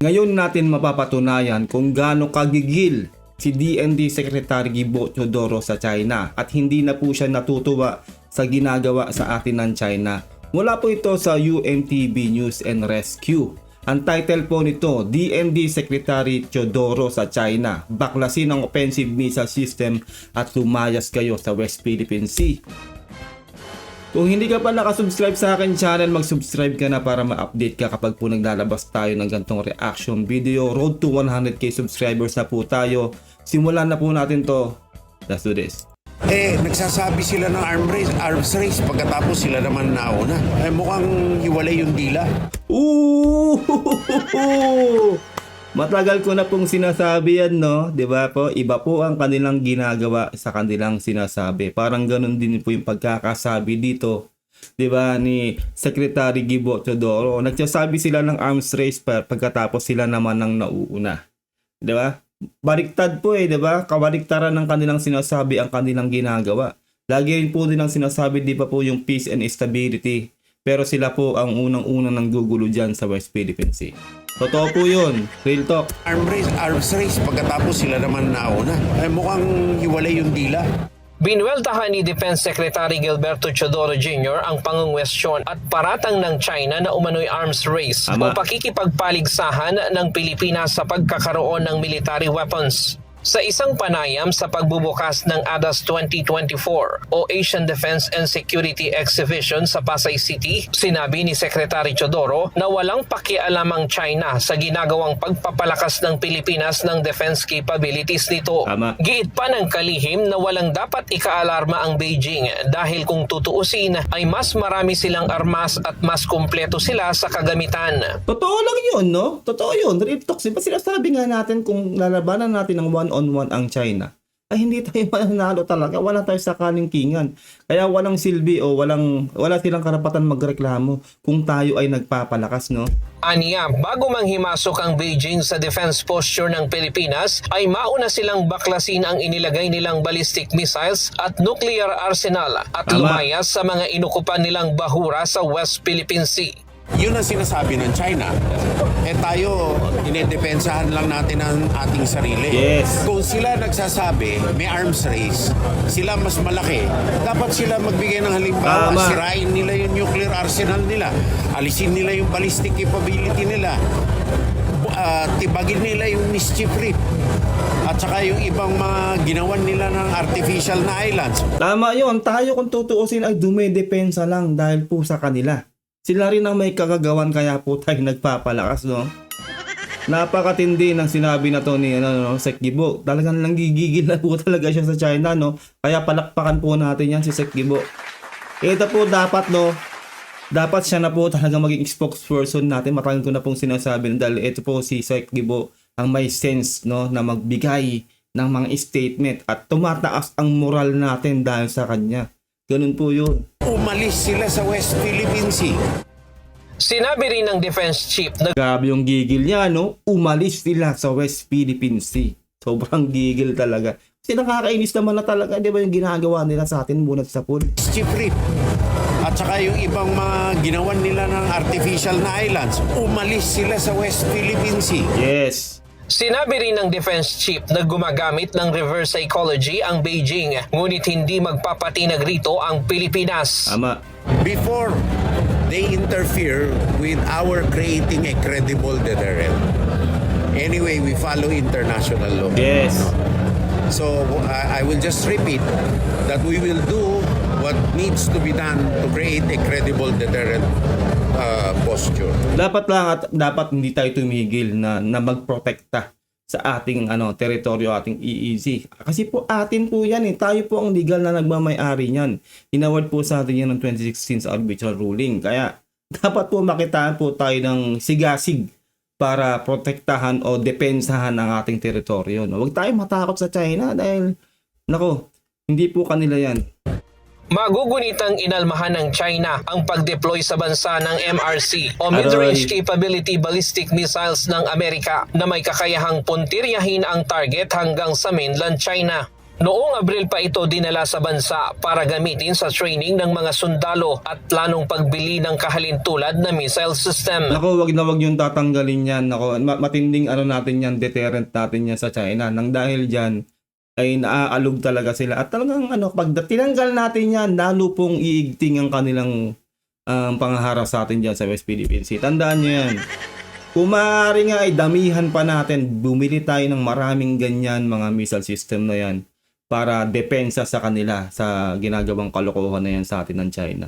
Ngayon natin mapapatunayan kung gaano kagigil si DND Secretary Gibo Teodoro sa China at hindi na po siya natutuwa sa ginagawa sa atin ng China. Mula po ito sa UNTV News and Rescue. Ang title po nito, DND Secretary Teodoro sa China, baklasin ang offensive missile system at lumayas kayo sa West Philippine Sea. Kung hindi ka pa nakasubscribe sa akin channel, mag-subscribe ka na para ma-update ka kapag po naglalabas tayo ng gantong reaction video. Road to 100k subscribers na po tayo. Simulan na po natin to. Let's do this. Nagsasabi sila ng arms race pagkatapos sila naman nauna. Mukhang hiwalay yung dila. Ooh! Matagal ko na pong sinasabi yan, no? Diba po? Iba po ang kanilang ginagawa sa kanilang sinasabi. Parang ganun din po yung pagkakasabi dito, diba, ni Secretary Gibo Teodoro. Nagsasabi sila ng arms race pagkatapos sila naman ang nauuna. Diba? Baliktad po diba? Kabaliktaran ng kanilang sinasabi ang kanilang ginagawa. Lagi rin po din ang sinasabi, di ba po, yung peace and stability. Pero sila po ang unang-unang nanggugulo dyan sa West Philippine Sea. Totoo po yun. Real talk. Arms race pagkatapos sila naman nauna. Mukhang hiwalay yung dila. Binueltahan ni Defense Secretary Gilberto Teodoro Jr. ang pangungwestiyon at paratang ng China na umano'y arms race o pakikipagpaligsahan ng Pilipinas sa pagkakaroon ng military weapons. Sa isang panayam sa pagbubukas ng ADAS 2024 o Asian Defense and Security Exhibition sa Pasay City, sinabi ni Secretary Teodoro na walang pakialam ang China sa ginagawang pagpapalakas ng Pilipinas ng defense capabilities nito. Giit pa ng kalihim na walang dapat ikaalarma ang Beijing dahil kung tutuusin ay mas marami silang armas at mas kumpleto sila sa kagamitan. Totoo lang yun, no? Totoo yun. Real talk. Diba sinasabi nga natin kung lalabanan natin ng one-on-one ang China, ay hindi tayo mananalo talaga. Wala tayo sa kalingkingan. Kaya walang silbi o wala silang karapatan magreklamo kung tayo ay nagpapalakas, no? Aniya, bago manghimasok ang Beijing sa defense posture ng Pilipinas, ay mauna silang baklasin ang inilagay nilang ballistic missiles at nuclear arsenal at lumayas sa mga inukupan nilang bahura sa West Philippine Sea. Yun ang sinasabi ng China. Tayo, inedepensahan lang natin ang ating sarili. Yes. Kung sila nagsasabi, may arms race, sila mas malaki, dapat sila magbigay ng halimbawa. Sirain nila yung nuclear arsenal nila. Alisin nila yung ballistic capability nila. Tibagin nila yung mischief reef. At saka yung ibang mga ginawan nila ng artificial na islands. Tama yun. Tayo kung tutuusin ay dumedepensa lang dahil po sa kanila. Sila rin ang may kagagawan kaya po tayo nagpapalakas, no? Napakatindi ng sinabi na to ni Sec Gibo. Talagang nanggigigil na po talaga siya sa China, no? Kaya palakpakan po natin yan si Sec Gibo. Ito po dapat, no? Dapat siya na po talaga maging spokesperson natin. Matagal ko na pong sinasabi dahil ito po si Sec Gibo ang may sense, no? Na magbigay ng mga statement at tumataas ang moral natin dahil sa kanya. Ganun po yun. Umalis sila sa West Philippine Sea. Sinabi rin ng Defense Chief na grabe yung gigil niya, no? Umalis sila sa West Philippine Sea. Sobrang gigil talaga. Kasi nakakainis naman na talaga, di ba, yung ginagawa nila sa atin muna sa pool. Mischief reef. At saka yung ibang mga ginawan nila ng artificial na islands. Umalis sila sa West Philippine Sea. Yes. Sinabi rin ng Defense Chief na gumagamit ng reverse psychology ang Beijing, ngunit hindi magpapatinag rito ang Pilipinas. Tama. Before they interfere with our creating a credible deterrent. Anyway, we follow international law. Yes. So I will just repeat that we will do what needs to be done to create a credible deterrent posture. Dapat lang at dapat hindi tayo tumigil na magprotekta sa ating teritoryo, ating EEZ. Kasi po atin po yan Tayo po ang legal na nagmamay-ari niyan. Inaward po sa atin yan ng 2016 arbitral ruling. Kaya dapat po makitaan po tayo ng sigasig para protektahan o depensahan ang ating teritoryo. No? Huwag tayo matakot sa China dahil hindi po kanila yan. Magugunitang inalmahan ng China ang pag-deploy sa bansa ng MRC o Mid-Range Capability Ballistic Missiles ng Amerika na may kakayahang puntiryahin ang target hanggang sa mainland China. Noong Abril pa ito dinala sa bansa para gamitin sa training ng mga sundalo at planong pagbili ng kahalintulad na missile system. Nako, wag na wag yung tatanggalin yan. Nako, matinding ano natin yan, deterrent natin yan sa China. Nang dahil dyan, ay naaalog talaga sila. At talagang pag tinanggal natin yan, lalo pong iigting ang kanilang pangaharap sa atin dyan sa West Philippine Sea. Tandaan nyo yan. Kung maaari nga ay damihan pa natin, bumili tayo ng maraming ganyan mga missile system na yan para depensa sa kanila sa ginagawang kalokohan na yan sa atin ng China.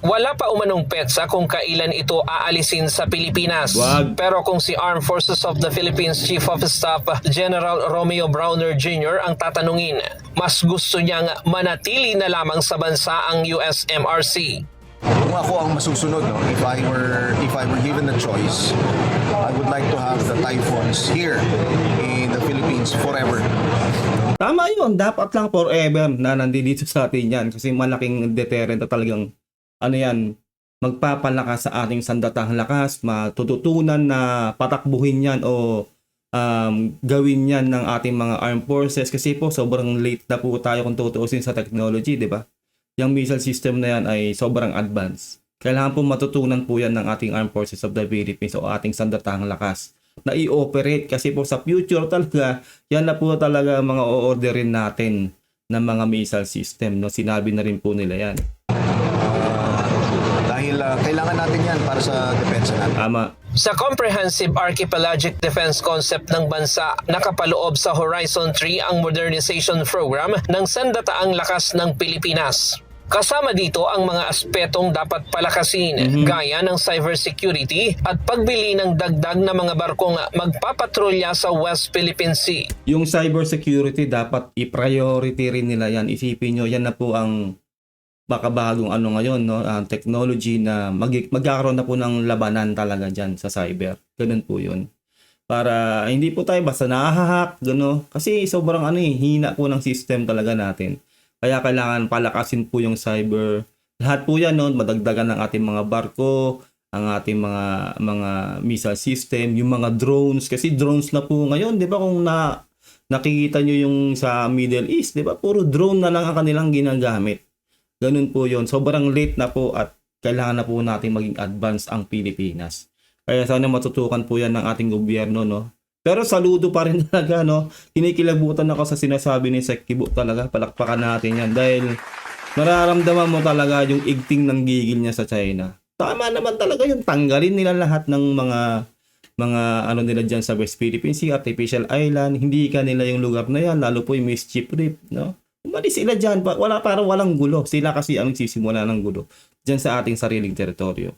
Wala pa umanong petsa kung kailan ito aalisin sa Pilipinas. Wag. Pero kung si Armed Forces of the Philippines Chief of Staff General Romeo Browner Jr. ang tatanungin, mas gusto niyang manatili na lamang sa bansa ang USMRC. Kung ako ang masusunod, no, if I were given the choice, I would like to have the typhoons here in the Philippines forever. Tama yun, dapat lang forever na nandito sa atin yan kasi malaking deterrent na talagang magpapalakas sa ating sandatang lakas, matututunan na patakbuhin yan o gawin yan ng ating mga armed forces kasi po sobrang late na po tayo kung tutuusin sa technology, di ba? Yung missile system na yan ay sobrang advanced. Kailangan po matutunan po yan ng ating armed forces of the Philippines o ating sandatang lakas na i-operate kasi po sa future talaga, yan na po talaga mga o-orderin natin ng mga missile system. No? Sinabi na rin po nila yan. Dahil kailangan natin yan para sa depensa natin. Tama. Sa Comprehensive Archipelagic Defense Concept ng bansa, nakapaloob sa Horizon 3 ang modernization program ng sandataang lakas ng Pilipinas. Kasama dito ang mga aspetong dapat palakasin, gaya ng cybersecurity at pagbili ng dagdag na mga barkong magpapatrolya sa West Philippine Sea. Yung cybersecurity dapat i-priority rin nila yan. Isipin nyo, yan na po ang bakabagong ngayon, no? Technology na magkakaroon na po ng labanan talaga dyan sa cyber. Ganun po yun. Para hindi po tayo basta nahahack, gano. Kasi sobrang hina po ng system talaga natin. Kaya kailangan palakasin po yung cyber. Lahat po yan, no? Madagdagan ng ating mga barko, ang ating mga missile system, yung mga drones. Kasi drones na po ngayon, di ba kung nakikita nyo yung sa Middle East, di ba? Puro drone na lang ang kanilang ginagamit. Ganun po yun. Sobrang late na po at kailangan na po natin maging advanced ang Pilipinas. Kaya sana matutukan po yan ng ating gobyerno, no? Pero saludo pa rin talaga, no? Kinikilabutan ako sa sinasabi ni Sec Kibo talaga. Palakpakan natin yan dahil nararamdaman mo talaga yung igting ng gigil niya sa China. Tama naman talaga yung tanggalin nila lahat ng mga nila dyan sa West Philippine Sea, artificial island. Hindi ka nila yung lugar na yan, lalo po yung mischief reef, no? Umalis sila dyan, walang gulo. Sila kasi ang sisimula ng gulo dyan sa ating sariling teritoryo.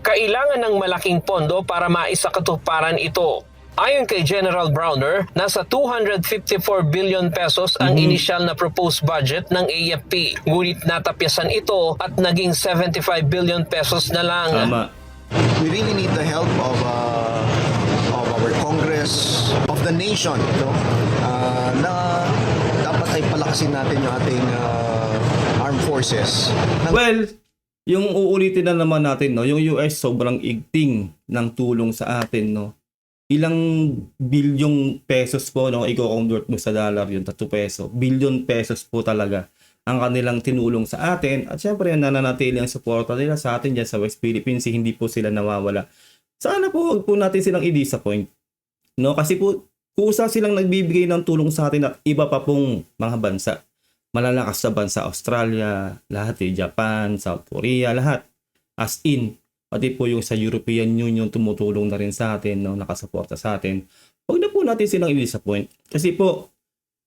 Kailangan ng malaking pondo para maisakatuparan ito. Ayon kay General Browner, nasa 254 billion pesos ang initial na proposed budget ng AFP. Ngunit natapyasan ito at naging 75 billion pesos na lang. Tama. We really need the help of our Congress, of the nation, no? Na dapat ay palakasin natin yung ating armed forces. Well, yung uulitin na naman natin, no, yung US sobrang igting ng tulong sa atin, no. Ilang bilyong pesos po, no, i-convert mo sa dollar yun, 3 peso. Billion pesos po talaga ang kanilang tinulong sa atin. At syempre, nananatili ang suporta nila sa atin dyan sa West Philippines. Hindi po sila nawawala. Sana po, huwag po natin silang i-disappoint. No, kasi po, kusa silang nagbibigay ng tulong sa atin at iba pa pong mga bansa. Malalakas na bansa, Australia, lahat Japan, South Korea, lahat. As in, pati po yung sa European Union tumutulong na rin sa atin, no, nakasuporta sa atin. Huwag na po natin silang i-disappoint. Kasi po,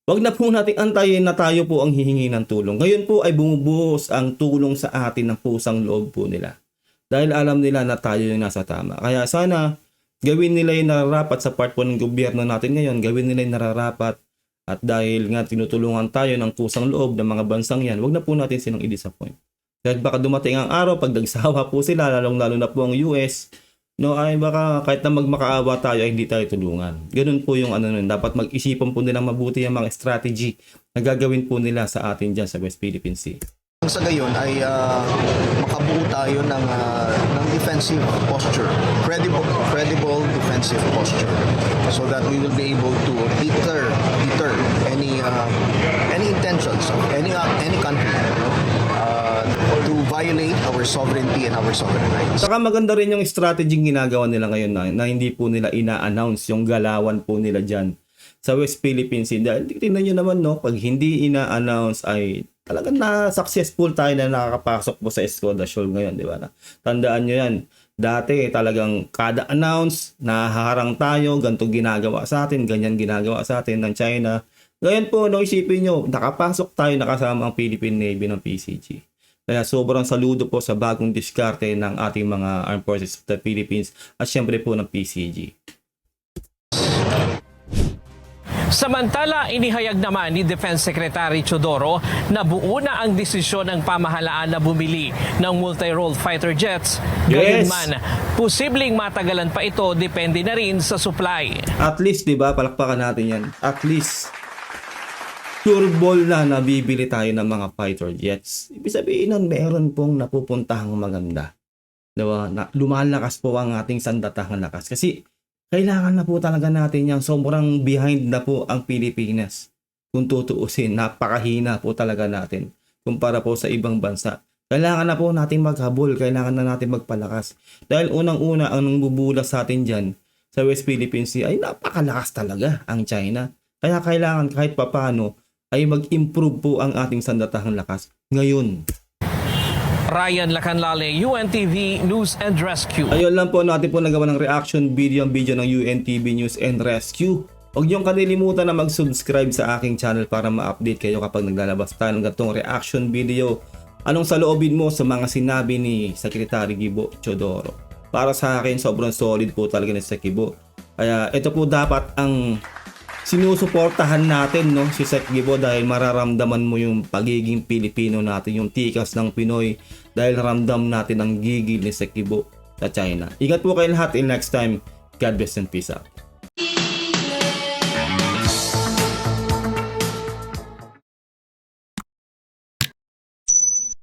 huwag na po natin antayin na tayo po ang hihingi ng tulong. Ngayon po ay bumubuhos ang tulong sa atin ng pusang loob po nila. Dahil alam nila na tayo yung nasa tama. Kaya sana, gawin nila yung nararapat sa part po ng gobyerno natin ngayon. Gawin nila yung nararapat. At dahil nga tinutulungan tayo ng pusang loob ng mga bansang yan, huwag na po natin silang i-disappoint. Dahil baka dumating ang araw, pag nagsawa po sila, lalong-lalo na po ang US, no, ay baka kahit na magmakaawa tayo, ay hindi tayo tulungan. Ganun po yung dapat mag-isipan po nilang mabuti yung mga strategy na gagawin po nila sa atin dyan sa West Philippine Sea. Sa gayon ay makabuo tayo ng defensive posture, credible defensive posture, so that we will be able to deter any intentions of any country to violate our sovereignty and our sovereign rights. Saka maganda rin yung strategy ginagawa nila ngayon na hindi po nila ina-announce yung galawan po nila dyan sa West Philippine Sea. Dahil tingnan nyo naman, no, pag hindi ina-announce ay talagang na-successful tayo na nakakapasok po sa Escoda Shoal ngayon, di ba? Tandaan nyo yan. Dati talagang kada announce, nahaharang tayo, ganito ginagawa sa atin, ganyan ginagawa sa atin ng China. Ngayon po, no, isipin nyo, nakapasok tayo nakasama ang Philippine Navy ng PCG. Kaya sobrang saludo po sa bagong diskarte ng ating mga Armed Forces of the Philippines at syempre po ng PCG. Samantala, inihayag naman ni Defense Secretary Chodoro na buo na ang desisyon ng pamahalaan na bumili ng multi-role fighter jets. Gayunman, posibleng matagalan pa ito, depende na rin sa supply. At least, di ba, palakpakan natin yan. At least, sure ball na nabibili tayo ng mga fighter jets. Ibig sabihin nun, meron pong napupuntahang maganda. Diba? Lumalakas po ang ating sandatahang lakas. Kasi, kailangan na po talaga natin yan. Sobrang behind na po ang Pilipinas. Kung tutuusin, napakahina po talaga natin. Kumpara po sa ibang bansa. Kailangan na po natin maghabol. Kailangan na natin magpalakas. Dahil unang-una, ang bubulas sa atin dyan sa West Philippine Sea ay napakalakas talaga ang China. Kaya kailangan kahit papano ay mag-improve po ang ating sandatahang lakas ngayon. Ryan Lacanlale, UNTV News and Rescue. Ayun lang po, natin po nagawa ng reaction video ng UNTV News and Rescue. Huwag niyong kalilimutan na mag-subscribe sa aking channel para ma-update kayo kapag naglalabas tayo ng ganitong reaction video. Anong saloobin mo sa mga sinabi ni Secretary Gibo Chodoro? Para sa akin, sobrang solid po talaga ni Sec Gibo. Kaya ito po dapat ang sinusuportahan natin, no, si Sec Gibo, dahil mararamdaman mo yung pagiging Pilipino natin, yung tikas ng Pinoy, dahil ramdam natin ang gigil ni Sec Gibo sa China. Ingat po kayo lahat, till next time, God bless and peace out.